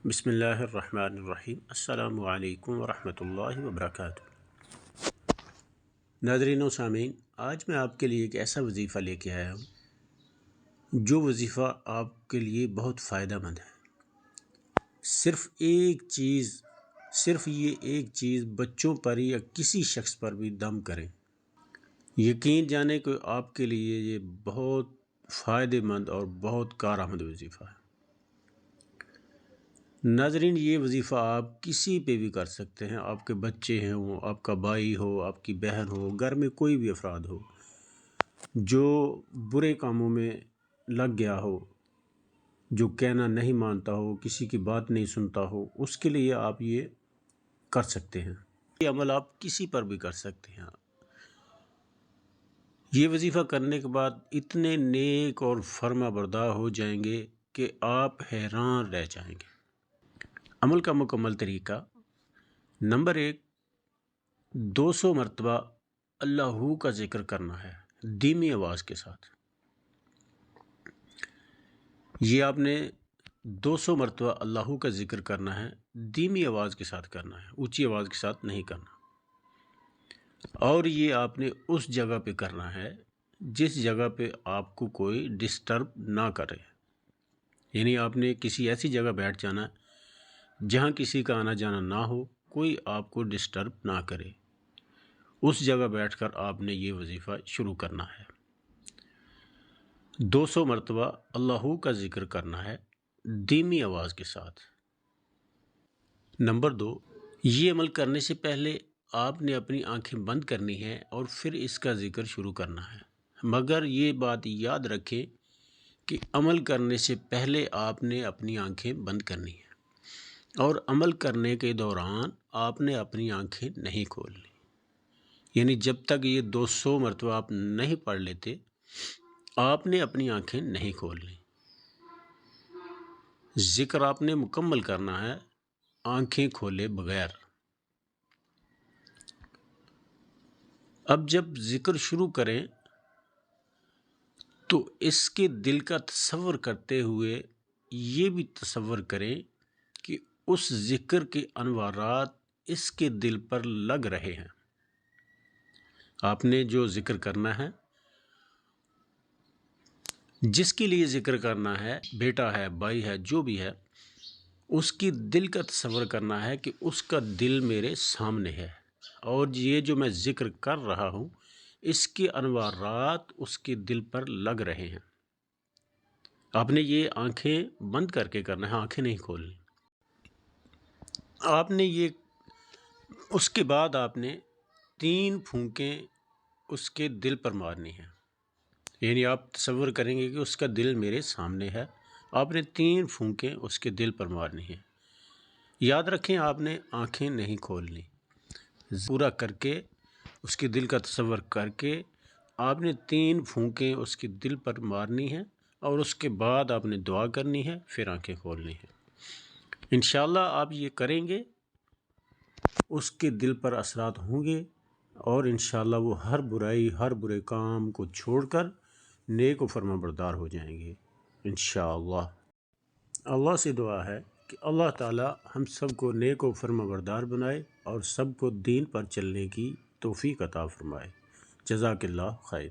بسم اللہ الرحمن الرحیم۔ السلام علیکم ورحمۃ اللہ وبرکاتہ۔ ناظرین و سامعین، آج میں آپ کے لیے ایک ایسا وظیفہ لے کے آیا ہوں جو وظیفہ آپ کے لیے بہت فائدہ مند ہے۔ صرف یہ ایک چیز بچوں پر یا کسی شخص پر بھی دم کریں، یقین جانیں کہ آپ کے لیے یہ بہت فائدہ مند اور بہت کارآمد وظیفہ ہے۔ ناظرین، یہ وظیفہ آپ کسی پہ بھی کر سکتے ہیں۔ آپ کے بچے ہیں، وہ آپ کا بھائی ہو، آپ کی بہن ہو، گھر میں کوئی بھی افراد ہو جو برے کاموں میں لگ گیا ہو، جو کہنا نہیں مانتا ہو، کسی کی بات نہیں سنتا ہو، اس کے لیے آپ یہ کر سکتے ہیں۔ یہ عمل آپ کسی پر بھی کر سکتے ہیں۔ یہ وظیفہ کرنے کے بعد اتنے نیک اور فرما بردار ہو جائیں گے کہ آپ حیران رہ جائیں گے۔ عمل کا مکمل طریقہ: نمبر 1، 200 مرتبہ اللہ کا ذکر کرنا ہے دھیمی آواز کے ساتھ۔ یہ آپ نے 200 مرتبہ اللہ کا ذکر کرنا ہے، دھیمی آواز کے ساتھ کرنا ہے، اونچی آواز کے ساتھ نہیں کرنا۔ اور یہ آپ نے اس جگہ پہ کرنا ہے جس جگہ پہ آپ کو کوئی ڈسٹرب نہ کرے، یعنی آپ نے کسی ایسی جگہ بیٹھ جانا ہے جہاں کسی کا آنا جانا نہ ہو، کوئی آپ کو ڈسٹرب نہ کرے۔ اس جگہ بیٹھ کر آپ نے یہ وظیفہ شروع کرنا ہے۔ 200 مرتبہ اللہ کا ذکر کرنا ہے دھیمی آواز کے ساتھ۔ نمبر 2، یہ عمل کرنے سے پہلے آپ نے اپنی آنکھیں بند کرنی ہے اور پھر اس کا ذکر شروع کرنا ہے۔ مگر یہ بات یاد رکھیں کہ عمل کرنے سے پہلے آپ نے اپنی آنکھیں بند کرنی ہے اور عمل کرنے کے دوران آپ نے اپنی آنکھیں نہیں کھولنی، یعنی جب تک یہ 200 مرتبہ آپ نہیں پڑھ لیتے آپ نے اپنی آنکھیں نہیں کھولنی۔ ذکر آپ نے مکمل کرنا ہے آنکھیں کھولے بغیر۔ اب جب ذکر شروع کریں تو اس کے دل کا تصور کرتے ہوئے یہ بھی تصور کریں کہ اس ذکر کے انوارات اس کے دل پر لگ رہے ہیں۔ آپ نے جو ذکر کرنا ہے، جس کے لیے ذکر کرنا ہے، بیٹا ہے، بھائی ہے، جو بھی ہے، اس کی دل کا تصور کرنا ہے کہ اس کا دل میرے سامنے ہے اور یہ جو میں ذکر کر رہا ہوں اس کے انوارات اس کے دل پر لگ رہے ہیں۔ آپ نے یہ آنکھیں بند کر کے کرنا ہے، آنکھیں نہیں کھولنی۔ آپ نے یہ اس کے بعد آپ نے 3 پھونکیں اس کے دل پر مارنی ہیں، یعنی آپ تصور کریں گے کہ اس کا دل میرے سامنے ہے، آپ نے 3 پھونکیں اس کے دل پر مارنی ہیں۔ یاد رکھیں آپ نے آنکھیں نہیں کھولنی، پورا کر کے اس کے دل کا تصور کر کے آپ نے 3 پھونکیں اس کے دل پر مارنی ہیں اور اس کے بعد آپ نے دعا کرنی ہے، پھر آنکھیں کھولنی ہیں۔ انشاءاللہ آپ یہ کریں گے، اس کے دل پر اثرات ہوں گے اور انشاءاللہ وہ ہر برائی، ہر برے کام کو چھوڑ کر نیک و فرما بردار ہو جائیں گے انشاءاللہ۔ اللہ سے دعا ہے کہ اللہ تعالی ہم سب کو نیک و فرما بردار بنائے اور سب کو دین پر چلنے کی توفیق عطا فرمائے۔ جزاک اللہ خیر۔